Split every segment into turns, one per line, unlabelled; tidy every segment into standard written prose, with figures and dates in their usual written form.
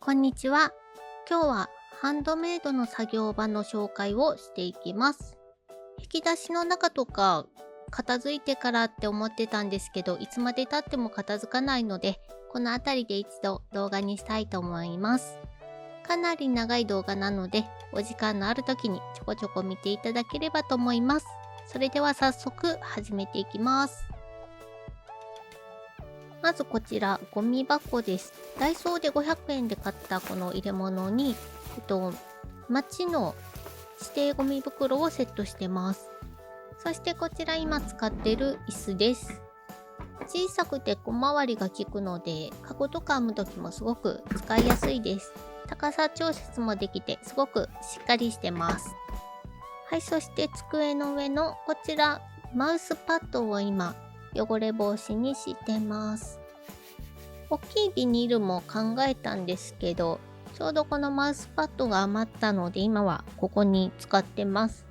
こんにちは。今日はハンドメイドの作業場の紹介をしていきます。引き出しの中とか片付いてからって思ってたんですけど、いつまで経っても片付かないので、この辺りで一度動画にしたいと思います。かなり長い動画なので、お時間のある時にちょこちょこ見ていただければと思います。それでは早速始めていきます。まずこちら、ゴミ箱です。ダイソーで500円で買ったこの入れ物に、町の指定ゴミ袋をセットしてます。そしてこちら今使ってる椅子です。小さくて小回りが効くので、カゴとか編む時もすごく使いやすいです。高さ調節もできてすごくしっかりしてます。はい、そして机の上のこちら、マウスパッドを今、汚れ防止にしてます。大きいビニールも考えたんですけど、ちょうどこのマウスパッドが余ったので今はここに使ってます。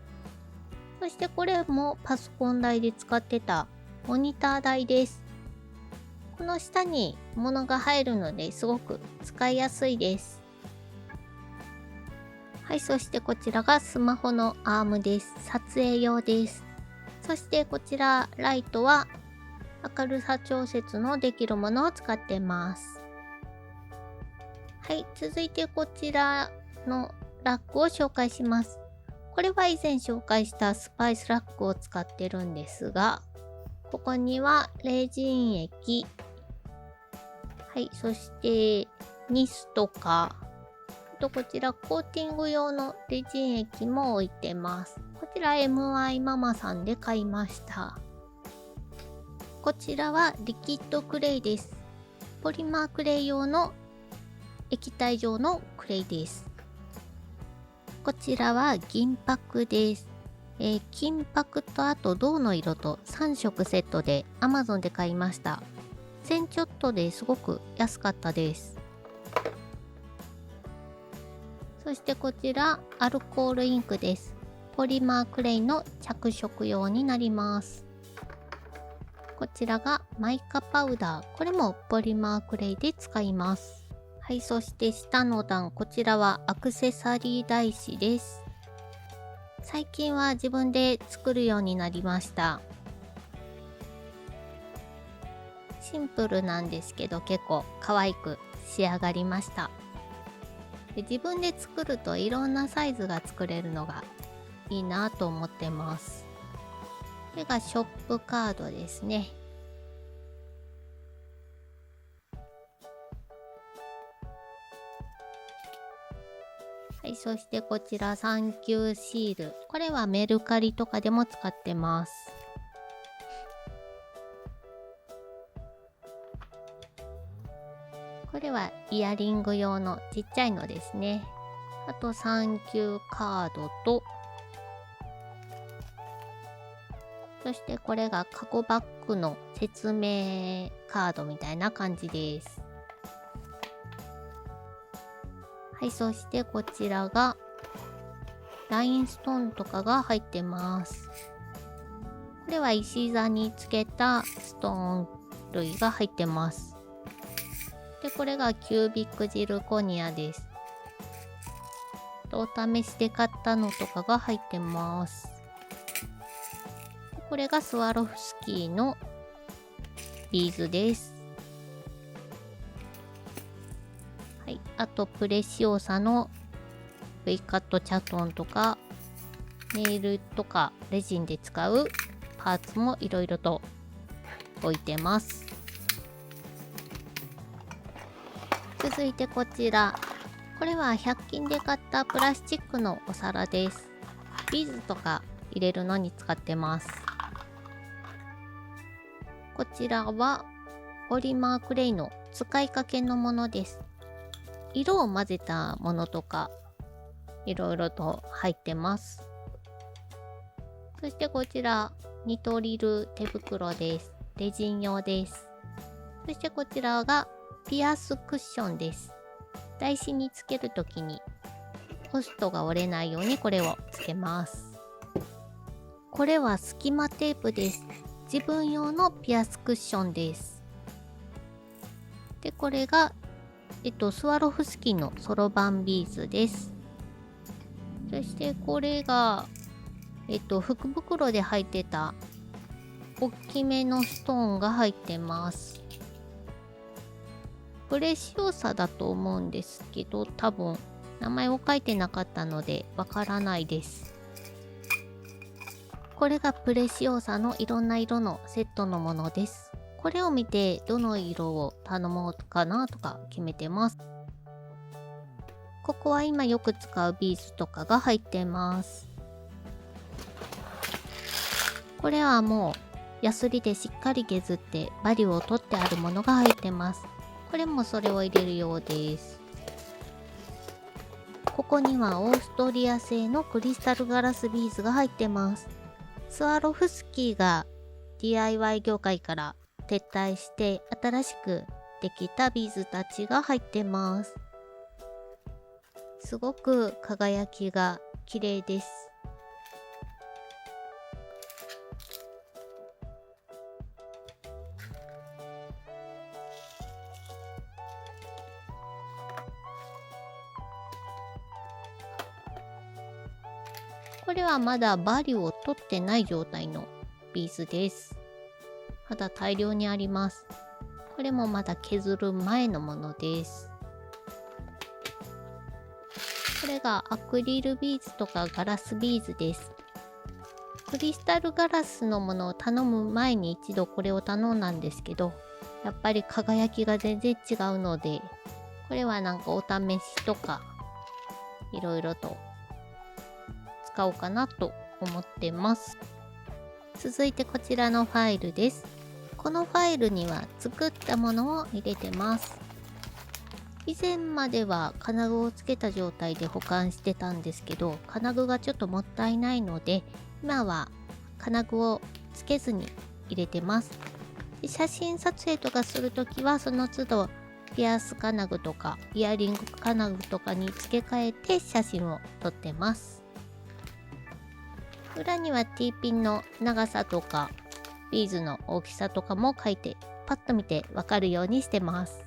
そしてこれもパソコン台で使ってたモニター台です。この下に物が入るのですごく使いやすいです。はい、そしてこちらがスマホのアームです。撮影用です。そしてこちらライトは明るさ調節のできるものを使ってます。はい、続いてこちらのラックを紹介します。これは以前紹介したスパイスラックを使ってるんですが、ここにはレジン液、はい、そしてニスとか、あとこちらコーティング用のレジン液も置いてます。こちら MI ママさんで買いました。こちらはリキッドクレイです。ポリマークレイ用の液体状のクレイです。こちらは銀箔です。金箔とあと銅の色と3色セットで Amazon で買いました。1000ちょっとですごく安かったです。そしてこちらアルコールインクです。ポリマークレイの着色用になります。こちらがマイカパウダー。これもポリマークレイで使います。はい、そして下の段、こちらはアクセサリー台紙です。最近は自分で作るようになりました。シンプルなんですけど結構可愛く仕上がりました。で、自分で作るといろんなサイズが作れるのがいいなと思ってます。これがショップカードですね。はい、そしてこちらサンキューシール。これはメルカリとかでも使ってます。これはイヤリング用のちっちゃいのですね。あとサンキューカードと、そしてこれがカゴバッグの説明カードみたいな感じです。はい、そしてこちらがラインストーンとかが入ってます。これは石座につけたストーン類が入ってます。で、これがキュービックジルコニアです。お試しで買ったのとかが入ってます。これがスワロフスキーのビーズです。はい、あとプレシオサの V カットチャトンとかネイルとかレジンで使うパーツもいろいろと置いてます。続いてこちら、これは100均で買ったプラスチックのお皿です。ビーズとか入れるのに使ってます。こちらはポリマークレイの使いかけのものです。色を混ぜたものとかいろいろと入ってます。そしてこちらニトリル手袋です。レジン用です。そしてこちらがピアスクッションです。台紙につけるときにポストが折れないようにこれをつけます。これは隙間テープです。自分用のピアスクッションです。で、これがスワロフスキーのそろばんビーズです。そしてこれが、福袋で入ってた大きめのストーンが入ってます。プレシオサだと思うんですけど、多分名前を書いてなかったのでわからないです。これがプレシオサのいろんな色のセットのものです。これを見てどの色を頼もうかなとか決めてます。ここは今よく使うビーズとかが入ってます。これはもうヤスリでしっかり削ってバリューを取ってあるものが入ってます。これもそれを入れるようです。ここにはオーストリア製のクリスタルガラスビーズが入ってます。スワロフスキーが DIY 業界から撤退して新しくできたビーズたちが入ってます。すごく輝きが綺麗です。これはまだバリューを取ってない状態のビーズです。まだ大量にあります。これもまだ削る前のものです。これがアクリルビーズとかガラスビーズです。クリスタルガラスのものを頼む前に一度これを頼んだんですけど、やっぱり輝きが全然違うので、これはなんかお試しとかいろいろと使おうかなと思ってます。続いてこちらのファイルです。このファイルには作ったものを入れてます。以前までは金具をつけた状態で保管してたんですけど、金具がちょっともったいないので、今は金具をつけずに入れてます。で、写真撮影とかするときはその都度ピアス金具とかイヤリング金具とかに付け替えて写真を撮ってます。裏には T ピンの長さとかビーズの大きさとかも書いてパッと見てわかるようにしてます。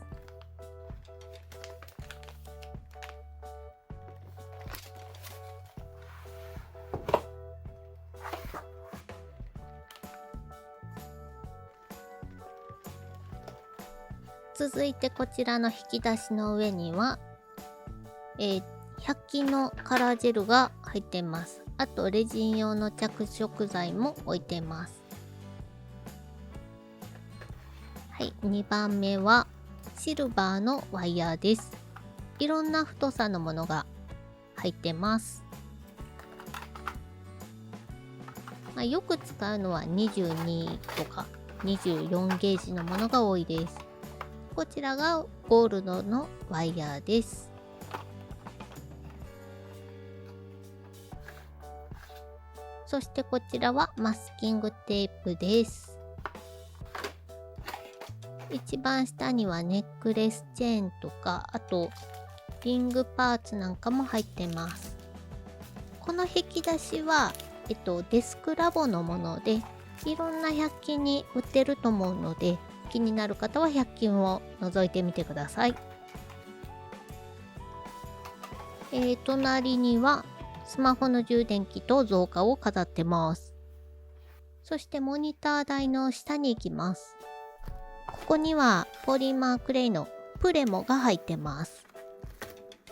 続いてこちらの引き出しの上には、100均のカラージェルが入ってます。あとレジン用の着色剤も置いてます。はい、2番目はシルバーのワイヤーです。いろんな太さのものが入ってます。よく使うのは22とか24ゲージのものが多いです。こちらがゴールドのワイヤーです。そしてこちらはマスキングテープです。一番下にはネックレスチェーンとか、あとリングパーツなんかも入ってます。この引き出しは、デスクラボのもので、いろんな100均に売ってると思うので、気になる方は100均を覗いてみてください。隣にはスマホの充電器と造花を飾ってます。そしてモニター台の下に行きます。ここにはポリマークレイのプレモが入ってます。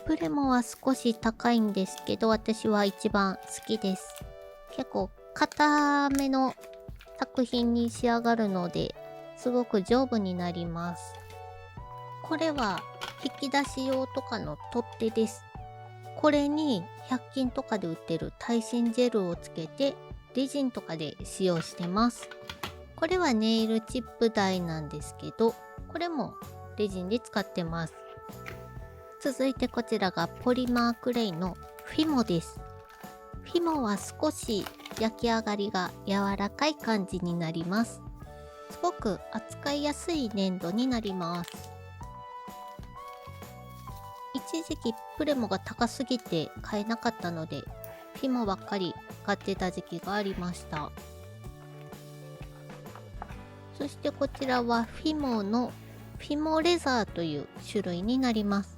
プレモは少し高いんですけど、私は一番好きです。結構硬めの作品に仕上がるので、すごく丈夫になります。これは引き出し用とかの取っ手です。これに100均とかで売ってる耐震ジェルをつけてレジンとかで使用してます。これはネイルチップ台なんですけど、これもレジンで使ってます。続いてこちらがポリマークレイのフィモです。フィモは少し焼き上がりが柔らかい感じになります。すごく扱いやすい粘土になります。一時期プレモが高すぎて買えなかったので、フィモばっかり買ってた時期がありました。そしてこちらはフィモのフィモレザーという種類になります。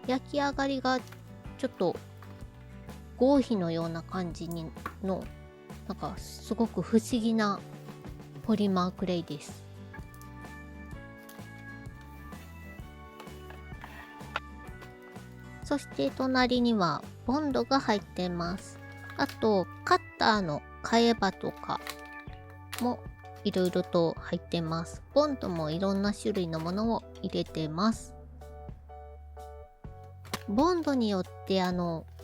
焼き上がりがちょっと合皮のような感じのなんかすごく不思議なポリマークレイです。そして隣にはボンドが入っています。あとカッターの替え刃とかもいろいろと入ってます。ボンドもいろんな種類のものを入れてます。ボンドによって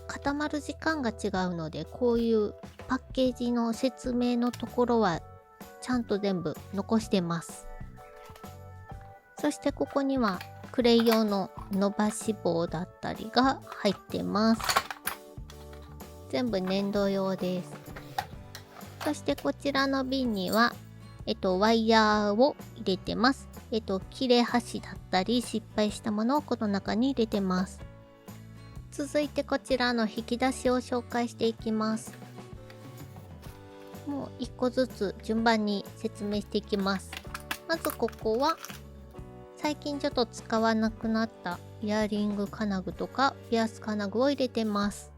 固まる時間が違うので、こういうパッケージの説明のところはちゃんと全部残してます。そしてここにはクレイ用の伸ばし棒だったりが入ってます。全部粘土用です。そしてこちらの瓶にはワイヤーを入れてます。切れ端だったり失敗したものをこの中に入れてます。続いてこちらの引き出しを紹介していきます。もう1個ずつ順番に説明していきます。まずここは最近ちょっと使わなくなったイヤリング金具とかピアス金具を入れてます。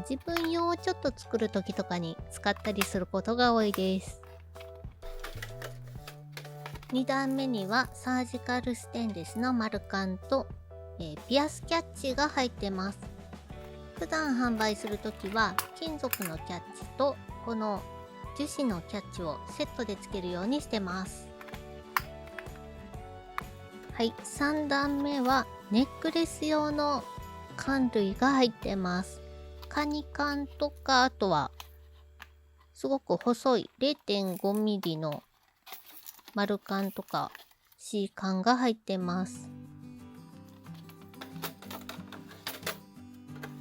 自分用をちょっと作る時とかに使ったりすることが多いです。2段目にはサージカルステンレスの丸缶とピアスキャッチが入ってます。普段販売するときは金属のキャッチとこの樹脂のキャッチをセットでつけるようにしてます。はい、3段目はネックレス用の缶類が入ってます。カニ缶とか、あとはすごく細い 0.5 ミリの丸缶とか C 缶が入ってます。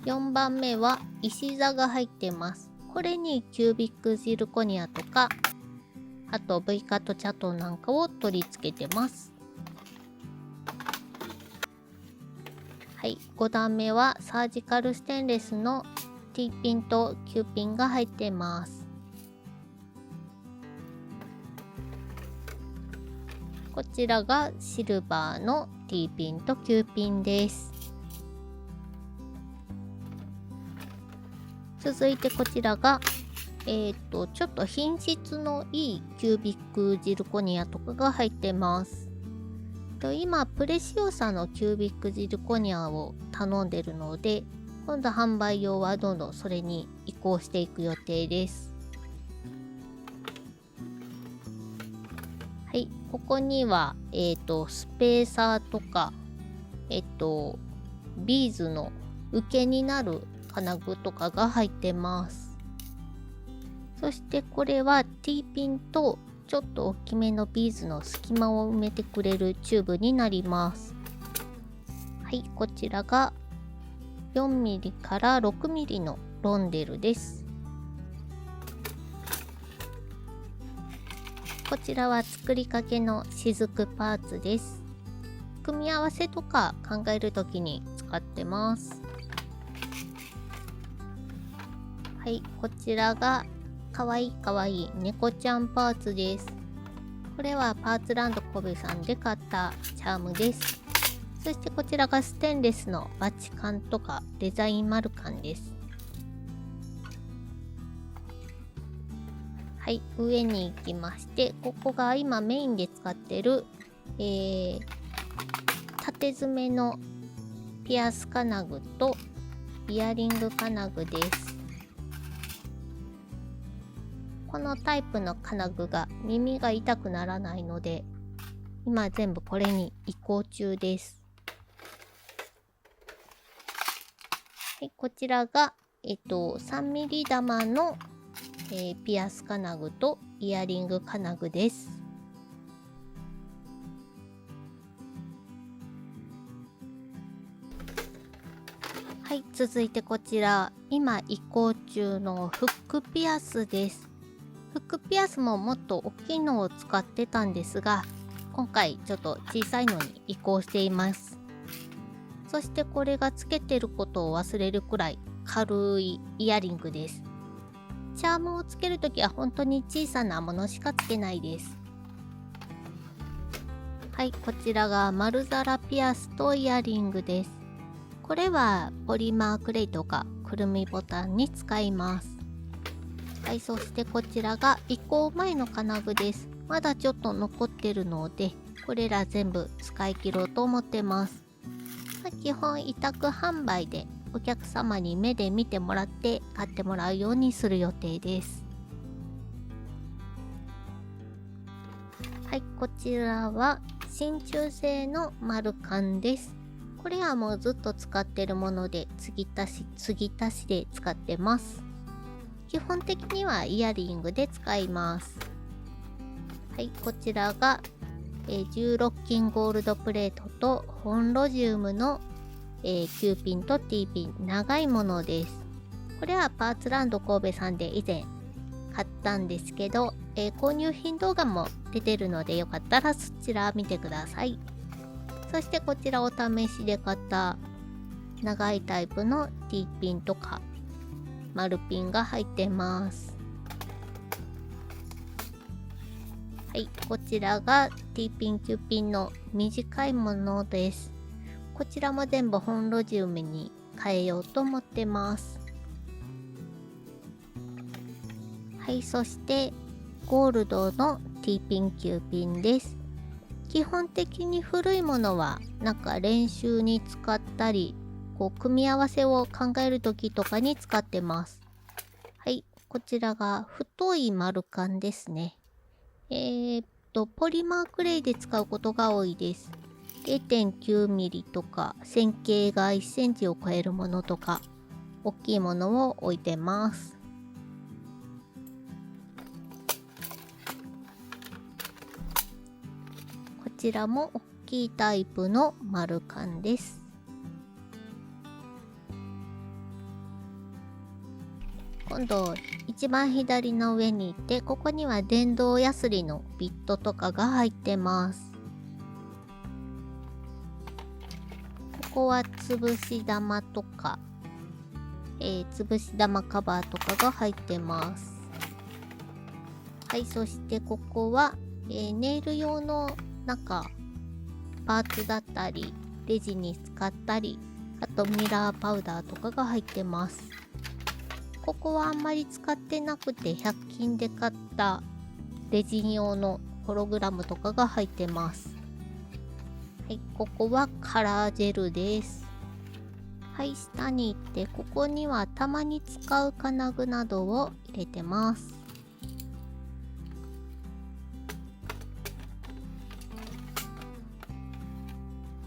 4番目は石座が入ってます。これにキュービックジルコニアとか、あと V カットチャトンなんかを取り付けてます。はい、5段目はサージカルステンレスの T ピンと Q ピンが入ってます。こちらがシルバーの T ピンと Q ピンです。続いてこちらがちょっと品質のいいキュービックジルコニアとかが入ってます。今プレシオサのキュービックジルコニアを頼んでるので、今度販売用はどんどんそれに移行していく予定です。はい、ここにはスペーサーとかビーズの受けになる金具とかが入ってます。そしてこれは T ピンとちょっと大きめのビーズの隙間を埋めてくれるチューブになります。はい、こちらが 4mm から 6mm のロンデルです。こちらは作りかけの雫パーツです。組み合わせとか考えるときに使ってます。はい、こちらがかわいいかわいい猫ちゃんパーツです。これはパーツランド神戸さんで買ったチャームです。そしてこちらがステンレスのバチカンとかデザイン丸カンです。はい、上に行きまして、ここが今メインで使ってる、縦詰めのピアス金具とイヤリング金具です。このタイプの金具が耳が痛くならないので、今全部これに移行中です。はい、こちらが、3mm 玉の、ピアス金具とイヤリング金具です。はい、続いてこちら、今移行中のフックピアスです。フックピアスももっと大きいのを使ってたんですが、今回ちょっと小さいのに移行しています。そしてこれがつけてることを忘れるくらい軽いイヤリングです。チャームをつけるときは本当に小さなものしかつけないです。はい、こちらが丸皿ピアスとイヤリングです。これはポリマークレイとかくるみボタンに使います。はい、そしてこちらが移行前の金具です。まだちょっと残ってるので、これら全部使い切ろうと思ってます。基本委託販売でお客様に目で見てもらって買ってもらうようにする予定です。はい、こちらは真鍮製の丸缶です。これはもうずっと使ってるもので継ぎ足しで使ってます。基本的にはイヤリングで使います。はい、こちらが、16金ゴールドプレートと本ロジウムの、Q ピンと T ピン、長いものです。これはパーツランド神戸さんで以前買ったんですけど、購入品動画も出てるのでよかったらそちら見てください。そしてこちらお試しで買った長いタイプの T ピンとか丸ピンが入ってます。はい、こちらが T ピン Q ピンの短いものです。こちらも全部本ロジウムに変えようと思ってます。はい、そしてゴールドの T ピン Q ピンです。基本的に古いものはなんか練習に使ったり、組み合わせを考える時とかに使ってます。はい、こちらが太い丸缶ですね。ポリマークレイで使うことが多いです。0.9 ミリとか線形が1センチを超えるものとか大きいものを置いてます。こちらも大きいタイプの丸缶です。今度一番左の上に行って、ここには電動ヤスリのビットとかが入ってます。ここは潰し玉とか、潰し玉カバーとかが入ってます。はい、そしてここは、ネイル用のなんかパーツだったりレジに使ったり、あとミラーパウダーとかが入ってます。ここはあんまり使ってなくて100均で買ったレジン用のホログラムとかが入ってます。はい、ここはカラージェルです。はい、下に行ってここにはたまに使う金具などを入れてます。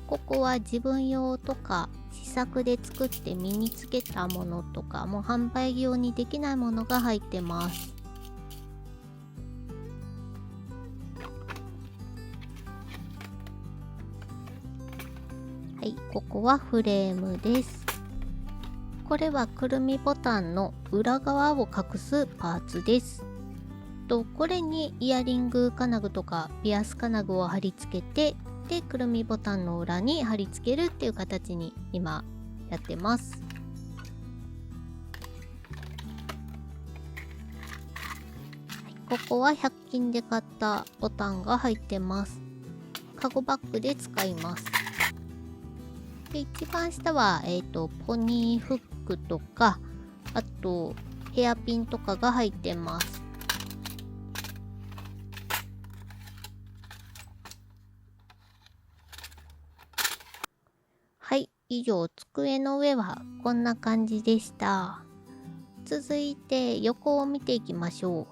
ここは自分用とか試作で作って身につけたものとか、もう販売用にできないものが入ってます。はい、ここはフレームです。これはくるみボタンの裏側を隠すパーツです。これにイヤリング金具とかピアス金具を貼り付けて、でくるみボタンの裏に貼り付けるっていう形に今やってます。はい、ここは100均で買ったボタンが入ってます。カゴバッグで使います。で一番下は、ポニーフックとか、あとヘアピンとかが入ってます。はい、以上机の上はこんな感じでした。続いて横を見ていきましょ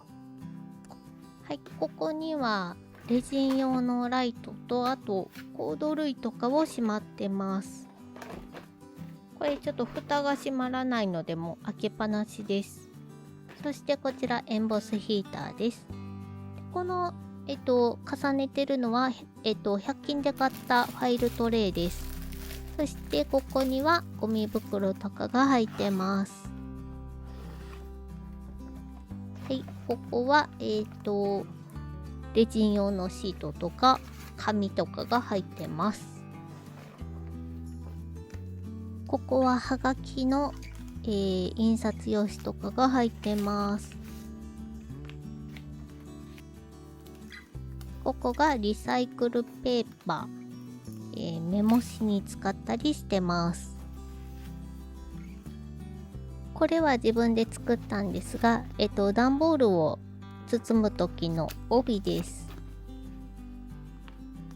う。はい、ここにはレジン用のライトと、あとコード類とかをしまってます。これちょっと蓋が閉まらないのでもう開けっぱなしです。そしてこちらエンボスヒーターです。この重ねてるのは100均で買ったファイルトレイです。そしてここにはゴミ袋とかが入ってます。はい、ここはレジン用のシートとか紙とかが入ってます。ここははがきの、印刷用紙とかが入ってます。こここがリサイクルペーパー、メモ紙に使ったりしてます。これは自分で作ったんですが、段ボールを包む時の帯です。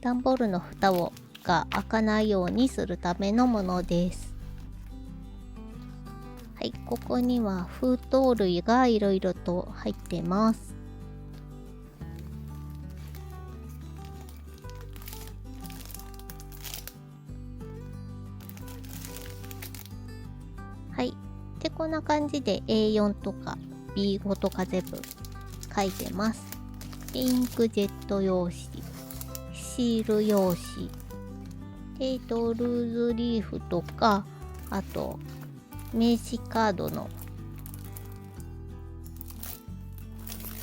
段ボールの蓋が開かないようにするためのものです。はい、ここには封筒類がいろいろと入ってます。はい。で、こんな感じで A4 とか B5 とか全部書いてます。インクジェット用紙、シール用紙、ルーズリーフとか、あと、名刺カードの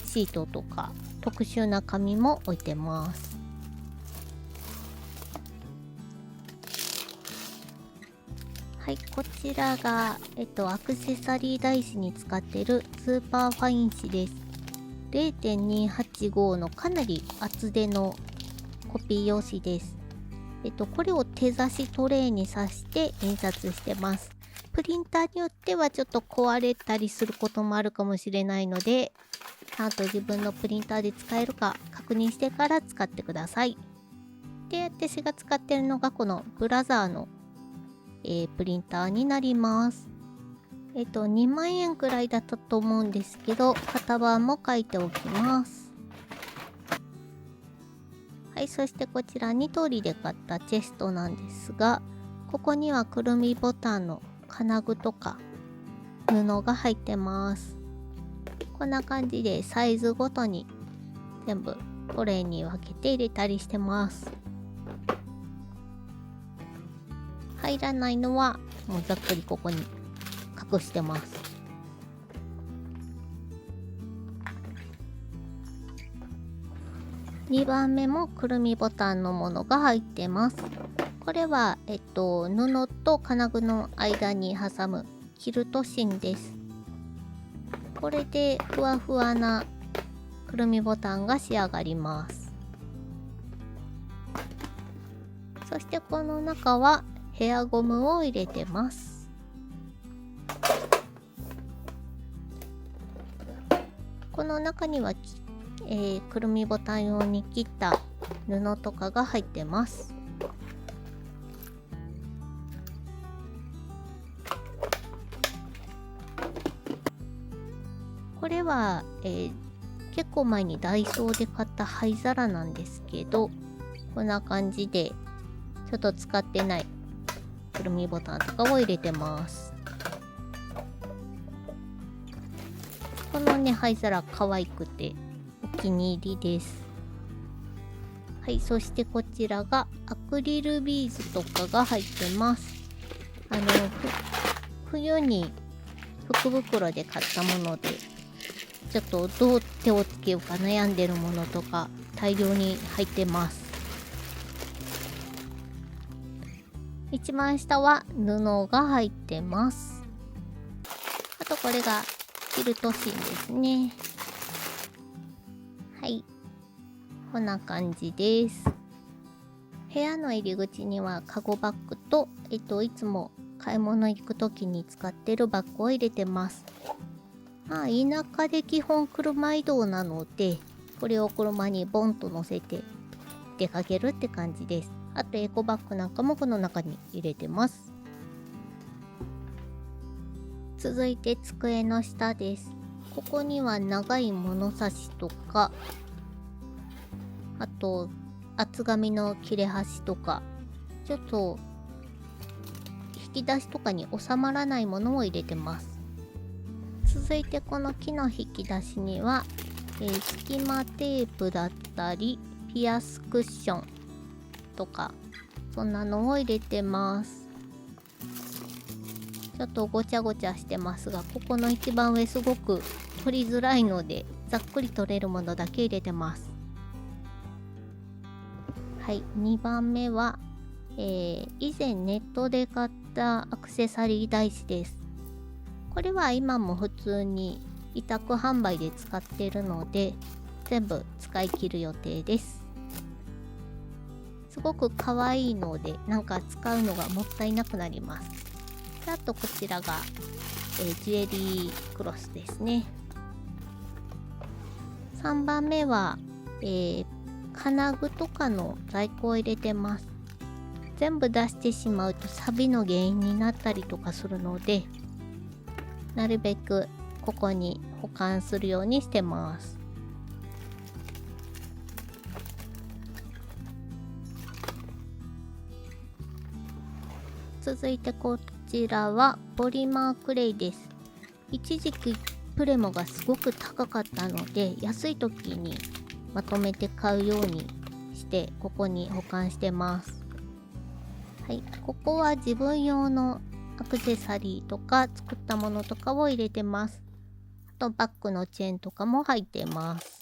シートとか、特殊な紙も置いてます。はい、こちらが、アクセサリー台紙に使っているスーパーファイン紙です。0.285 のかなり厚手のコピー用紙です。これを手差しトレイに刺して印刷してます。プリンターによってはちょっと壊れたりすることもあるかもしれないので、ちゃんと自分のプリンターで使えるか確認してから使ってください。で、私が使ってるのがこのブラザーのプリンターになります。2万円くらいだったと思うんですけど、型番も書いておきます。はい、そしてこちらニトリで買ったチェストなんですが、ここにはくるみボタンの金具とか布が入ってます。こんな感じでサイズごとに全部トレイに分けて入れたりしてます。入らないのはもうざっくりここに隠してます。2番目もくるみボタンのものが入ってます。これは布と金具の間に挟むキルト芯です。これでふわふわなくるみボタンが仕上がります。そしてこの中はヘアゴムを入れてます。この中にはくるみボタン用に切った布とかが入ってます。これは、結構前にダイソーで買った灰皿なんですけど、こんな感じでちょっと使ってないくるみボタンとかを入れてます。このね、灰皿可愛くてお気に入りです。はい、そしてこちらがアクリルビーズとかが入ってます。冬に福袋で買ったもので、ちょっとどう手をつけようか悩んでるものとか大量に入ってます。一番下は布が入ってます。あとこれがキルト芯ですね。はい。こんな感じです。部屋の入り口にはカゴバッグと、いつも買い物行く時に使ってるバッグを入れてます。まあ、田舎で基本車移動なので、これを車にボンと乗せて出かけるって感じです。あとエコバッグなんかもこの中に入れてます。続いて机の下です。ここには長い物差しとか、あと厚紙の切れ端とか、ちょっと引き出しとかに収まらないものを入れてます。続いてこの木の引き出しには、隙間テープだったりピアスクッションとかそんなのを入れてます。ちょっとごちゃごちゃしてますが、ここの一番上すごく取りづらいのでざっくり取れるものだけ入れてます。はい、2番目は、以前ネットで買ったアクセサリー台紙です。これは今も普通に委託販売で使ってるので全部使い切る予定です。すごく可愛いので、なんか使うのがもったいなくなります。であとこちらが、ジュエリークロスですね。3番目は、金具とかの在庫を入れてます。全部出してしまうと錆びの原因になったりとかするので、なるべくここに保管するようにしてます。続いてこちらはポリマークレイです。一時期プレモがすごく高かったので、安い時にまとめて買うようにしてここに保管してます。はい、ここは自分用のアクセサリーとか作ったものとかを入れてます。あとバッグのチェーンとかも入ってます。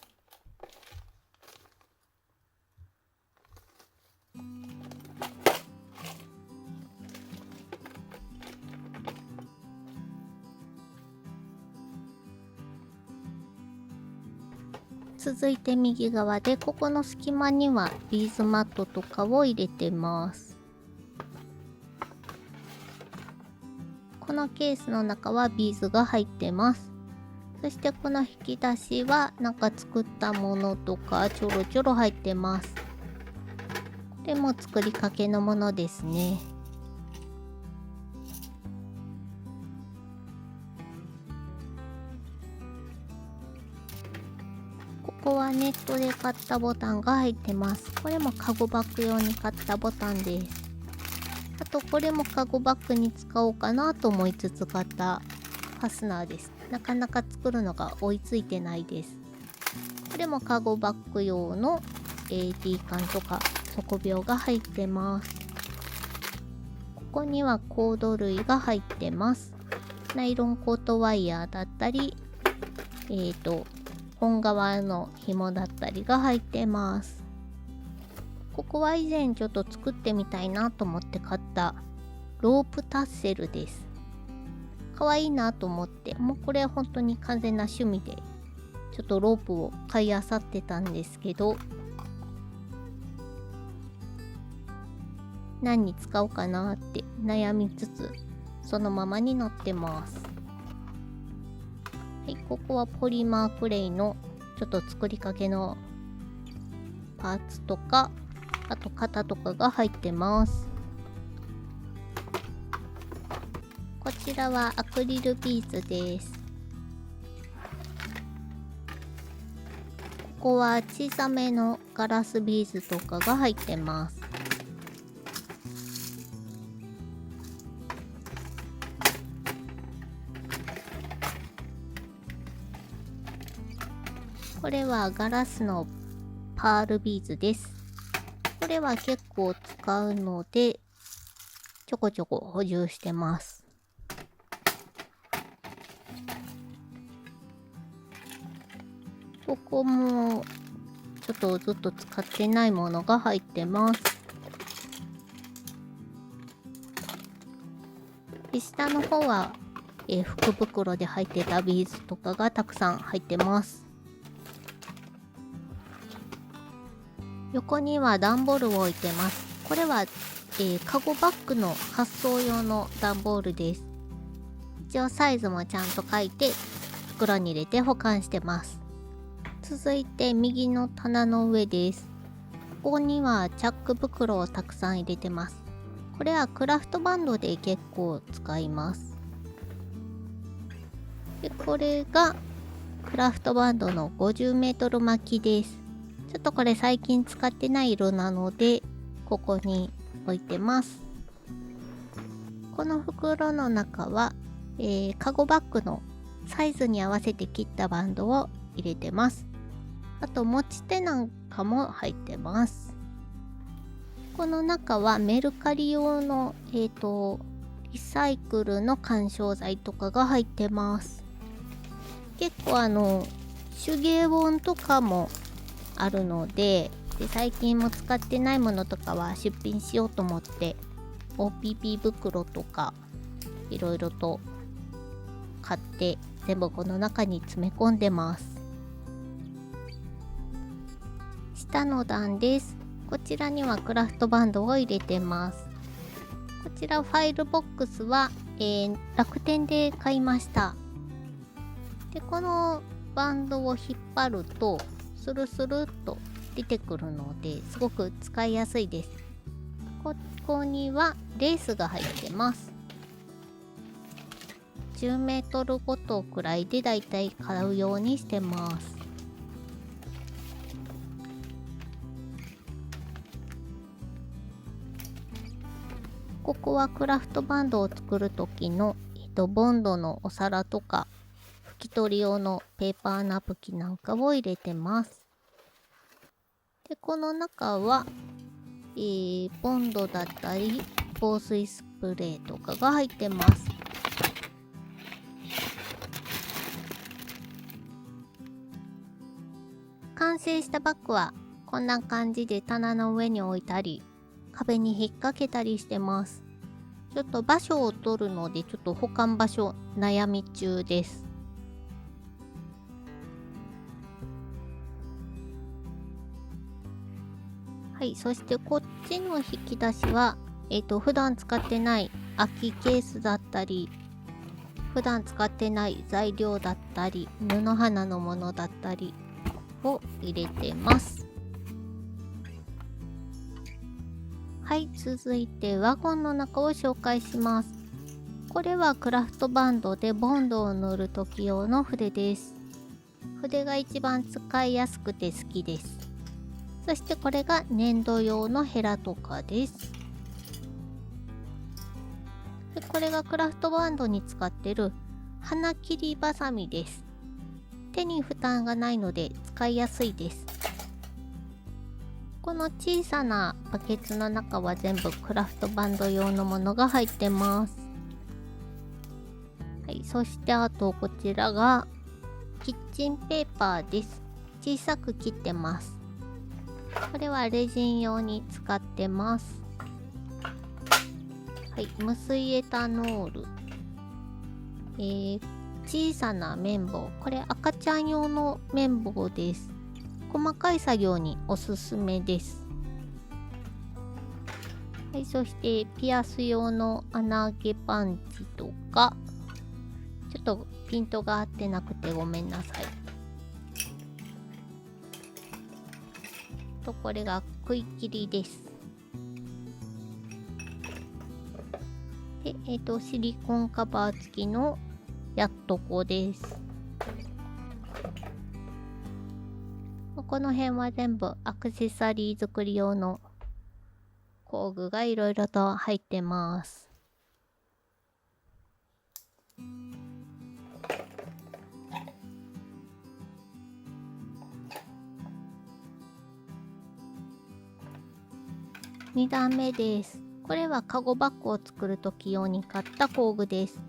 続いて右側で、ここの隙間にはビーズマットとかを入れてます。このケースの中はビーズが入ってます。そしてこの引き出しはなんか作ったものとかちょろちょろ入ってます。これも作りかけのものですね。ここはネットで買ったボタンが入ってます。これもカゴバッグ用に買ったボタンです。あとこれもカゴバッグに使おうかなと思いつつ買ったファスナーです。なかなか作るのが追いついてないです。これもカゴバッグ用の AD 缶とか底病が入ってます。ここにはコード類が入ってます。ナイロンコートワイヤーだったり、本革の紐だったりが入ってます。ここは以前ちょっと作ってみたいなと思って買ったロープタッセルです。可愛いなと思って、もうこれは本当に完全な趣味でちょっとロープを買い漁ってたんですけど、何に使おうかなって悩みつつそのままになってます。はい、ここはポリマークレイのちょっと作りかけのパーツとか、あと型とかが入ってます。こちらはアクリルビーズです。ここは小さめのガラスビーズとかが入ってます。これはガラスのパールビーズです。これは結構使うのでちょこちょこ補充してます。ここもちょっとずっと使ってないものが入ってます。で下の方は、福袋で入ってたビーズとかがたくさん入ってます。横には段ボールを置いてます。これは、カゴバッグの発送用の段ボールです。一応サイズもちゃんと書いて袋に入れて保管してます。続いて右の棚の上です。ここにはチャック袋をたくさん入れてます。これはクラフトバンドで結構使います。でこれがクラフトバンドの 50m 巻きです。ちょっとこれ最近使ってない色なのでここに置いてます。この袋の中は、カゴバッグのサイズに合わせて切ったバンドを入れてます。あと持ち手なんかも入ってます。この中はメルカリ用のリサイクルの緩衝材とかが入ってます。結構手芸本とかもあるので、最近も使ってないものとかは出品しようと思って OPP 袋とかいろいろと買って全部この中に詰め込んでます。下の段です。こちらにはクラフトバンドを入れてます。こちらファイルボックスは、楽天で買いました。で、このバンドを引っ張るとスルスルっと出てくるのですごく使いやすいです。ここにはレースが入ってます。10メートルごとくらいでだいたい買うようにしてます。ここはクラフトバンドを作る時の、ボンドのお皿とか拭き取り用のペーパーナプキンなんかを入れてます。で、この中は、ボンドだったり防水スプレーとかが入ってます。完成したバッグはこんな感じで棚の上に置いたり壁に引っ掛けたりしてます。ちょっと場所を取るのでちょっと保管場所悩み中です。はい、そしてこっちの引き出しは普段使ってない空きケースだったり普段使ってない材料だったり布花のものだったりを入れてます。はい、続いてワゴンの中を紹介します。これはクラフトバンドでボンドを塗る時用の筆です。筆が一番使いやすくて好きです。そしてこれが粘土用のヘラとかです。で、これがクラフトバンドに使ってる花切りバサミです。手に負担がないので使いやすいです。この小さなバケツの中は全部クラフトバンド用のものが入ってます。はい、そしてあとこちらがキッチンペーパーです。小さく切ってます。これはレジン用に使ってます。はい、無水エタノール、小さな綿棒、これ赤ちゃん用の綿棒です。細かい作業におすすめです。はい、そしてピアス用の穴開けパンチとか、ちょっとピントが合ってなくてごめんなさい。とこれが食い切りです。で、シリコンカバー付きのやっとこです。この辺は全部アクセサリー作り用の工具がいろいろと入ってます。2段目です。これはカゴバッグを作る時用に買った工具です。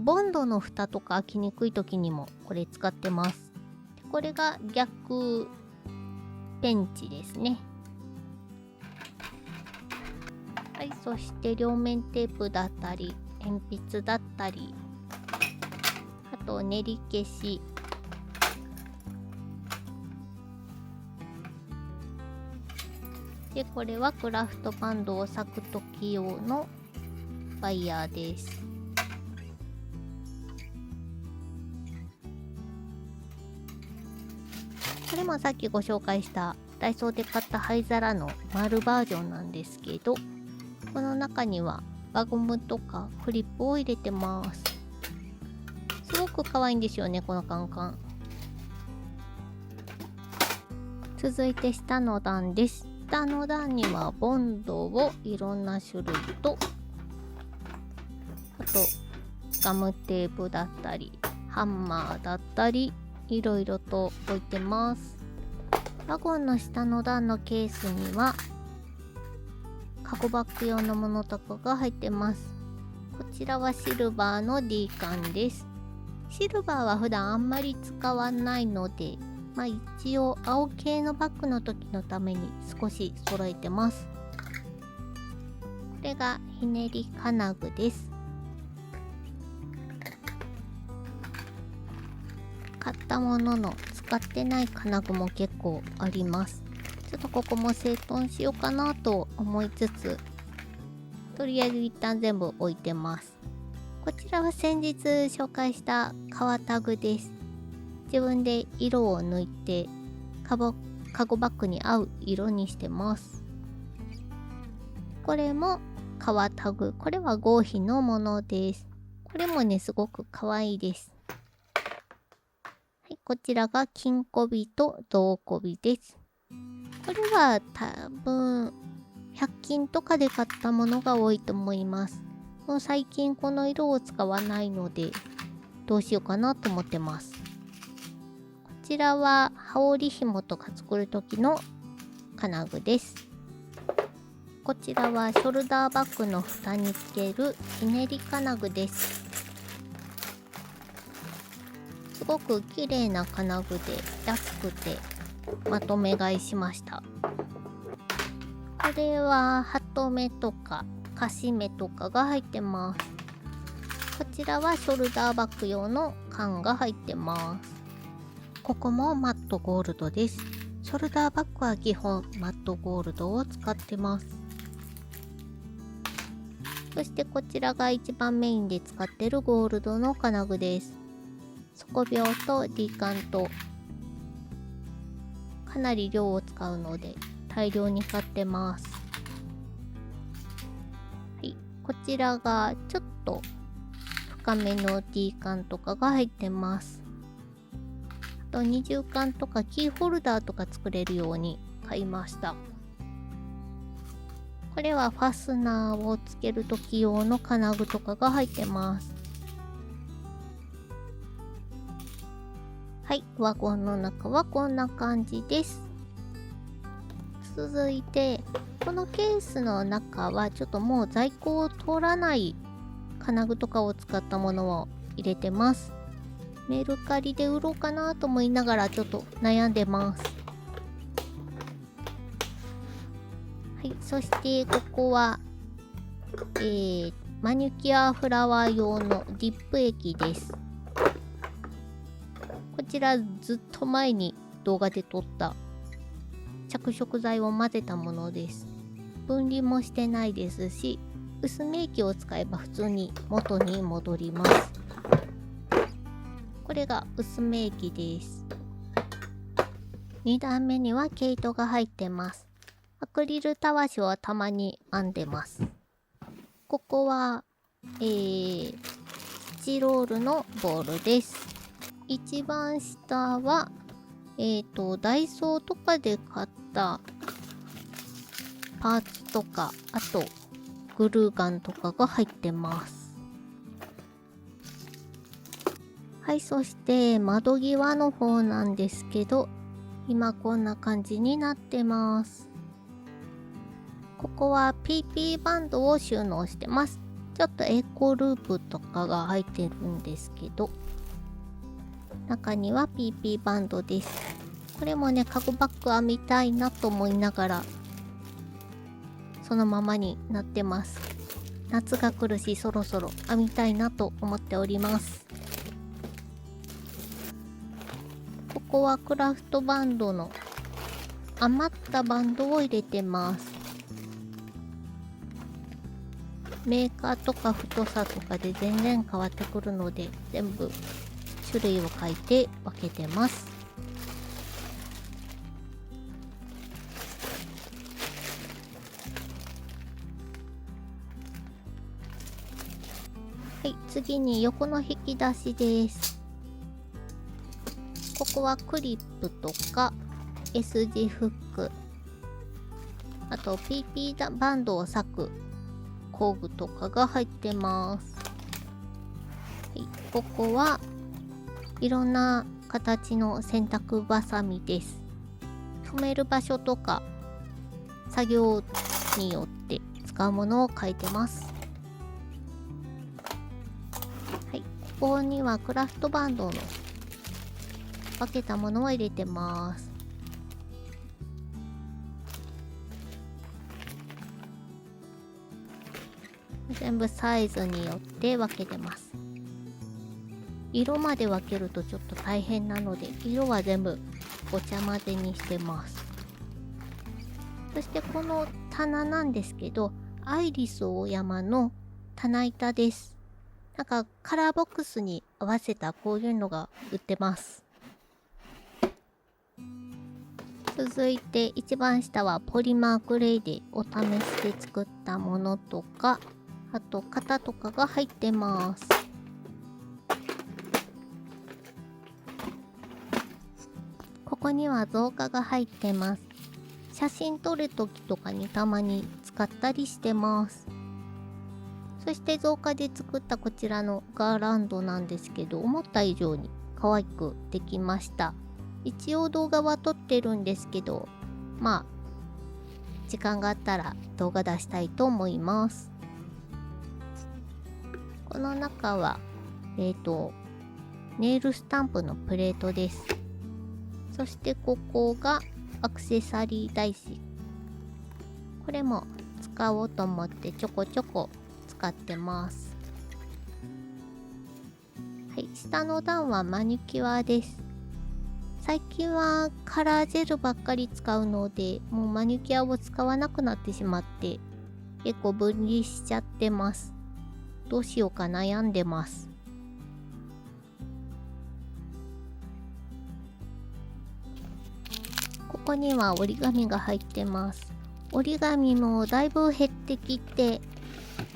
ボンドの蓋とか開きにくい時にもこれ使ってます。これが逆ペンチですね。はい、そして両面テープだったり鉛筆だったり、あと練り消し、でこれはクラフトバンドを裂く時用のワイヤーです。これもさっきご紹介したダイソーで買った灰皿の丸バージョンなんですけど、この中には輪ゴムとかクリップを入れてます。すごく可愛いんですよね、このカンカン。続いて下の段です。下の段にはボンドをいろんな種類と、あとガムテープだったりハンマーだったりいろいろと置いてます。ワゴンの下の段のケースにはカゴバッグ用のものとかが入ってます。こちらはシルバーの D 缶です。シルバーは普段あんまり使わないので、一応青系のバッグの時のために少し揃えてます。これがひねり金具です。買ったものの使ってない金具も結構あります。ちょっとここも整頓しようかなと思いつつ、とりあえず一旦全部置いてます。こちらは先日紹介した革タグです。自分で色を抜いてカゴバッグに合う色にしてます。これも革タグ。これは合皮のものです。これもね、すごく可愛いです。はい、こちらが金こびと銅こびです。これは多分100均とかで買ったものが多いと思います。もう最近この色を使わないのでどうしようかなと思ってます。こちらは羽織紐とか作る時の金具です。こちらはショルダーバッグの蓋につけるひねり金具です。すごく綺麗な金具で安くてまとめ買いしました。これはハトメとかカシメとかが入ってます。こちらはショルダーバッグ用の缶が入ってます。ここもマットゴールドです。ショルダーバッグは基本マットゴールドを使ってます。そしてこちらが一番メインで使ってるゴールドの金具です。底秒と D カンとかなり量を使うので大量に買ってます。はい、こちらがちょっと深めの D カンとかが入ってます。あと二重缶とかキーホルダーとか作れるように買いました。これはファスナーをつける時用の金具とかが入ってます。はい、ワゴンの中はこんな感じです。続いてこのケースの中はちょっともう在庫を通らない金具とかを使ったものを入れてます。メルカリで売ろうかなと思いながらちょっと悩んでます。はい、そしてここはマニキュアフラワー用のディップ液です。こちらずっと前に動画で撮った着色剤を混ぜたものです。分離もしてないですし、薄め液を使えば普通に元に戻ります。これが薄め液です。2段目には毛糸が入ってます。アクリルたわしをたまに編んでます。ここはスチロールのボールです。一番下はダイソーとかで買ったパーツとか、あとグルーガンとかが入ってます。はい、そして窓際の方なんですけど、今こんな感じになってます。ここは PP バンドを収納してます。ちょっとエコループとかが入ってるんですけど、中には PP バンドです。これもね、カゴバッグ編みたいなと思いながらそのままになってます。夏が来るし、そろそろ編みたいなと思っております。ここはクラフトバンドの余ったバンドを入れてます。メーカーとか太さとかで全然変わってくるので、全部種類を書いて分けてます。はい、次に横の引き出しです。ここはクリップとか S 字フック、あと PP バンドを裂く工具とかが入ってます。はい、ここはいろんな形の洗濯バサミです。止める場所とか作業によって使うものを書いてます。はい、ここにはクラフトバンドの分けたものを入れてます。全部サイズによって分けてます。色まで分けるとちょっと大変なので、色は全部ごちゃ混ぜにしてます。そしてこの棚なんですけど、アイリスオーヤマの棚板です。なんかカラーボックスに合わせたこういうのが売ってます。続いて一番下はポリマークレイでお試しで作ったものとか、あと型とかが入ってます。ここには造花が入ってます。写真撮るときとかにたまに使ったりしてます。そして造花で作ったこちらのガーランドなんですけど、思った以上に可愛くできました。一応動画は撮ってるんですけど、まあ時間があったら動画出したいと思います。この中はネイルスタンプのプレートです。そしてここがアクセサリー台紙。これも使おうと思ってちょこちょこ使ってます。はい、下の段はマニキュアです。最近はカラージェルばっかり使うので、もうマニキュアを使わなくなってしまって結構分離しちゃってます。どうしようか悩んでます。ここには折り紙が入ってます。折り紙もだいぶ減ってきて、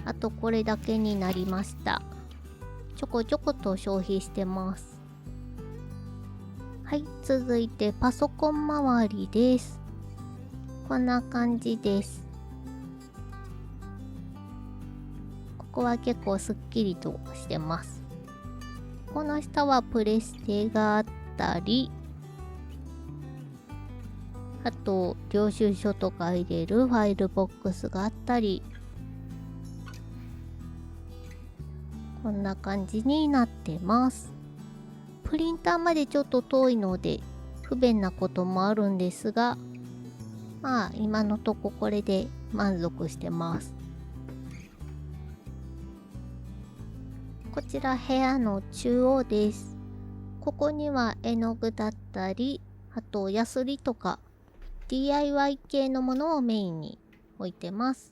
あとこれだけになりました。ちょこちょこと消費してます。はい、続いてパソコン周りです。こんな感じです。ここは結構すっきりとしてます。この下はプレステがあったり、あと領収書とか入れるファイルボックスがあったり、こんな感じになってます。プリンターまでちょっと遠いので不便なこともあるんですが、まあ今のとここれで満足してます。こちら部屋の中央です。ここには絵の具だったり、あとヤスリとか DIY 系のものをメインに置いてます。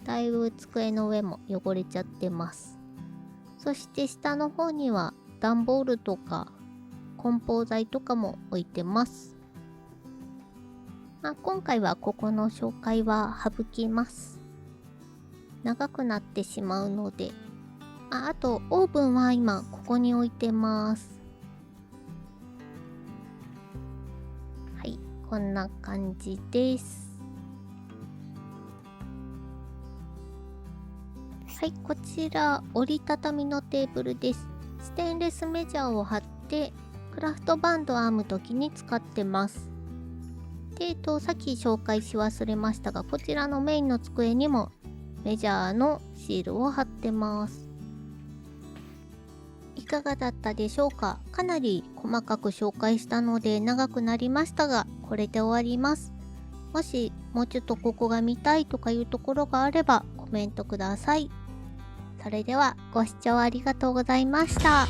だいぶ机の上も汚れちゃってます。そして下の方には段ボールとか梱包材とかも置いてます。今回はここの紹介は省きます。長くなってしまうので。あとオーブンは今ここに置いてます。はい、こんな感じです。はい、こちら折りたたみのテーブルです。ステンレスメジャーを貼ってクラフトバンド編む時に使ってます。で、さっき紹介し忘れましたが、こちらのメインの机にもメジャーのシールを貼ってます。いかがだったでしょうか。かなり細かく紹介したので長くなりましたが、これで終わります。もしもうちょっとここが見たいとかいうところがあればコメントください。それではご視聴ありがとうございました。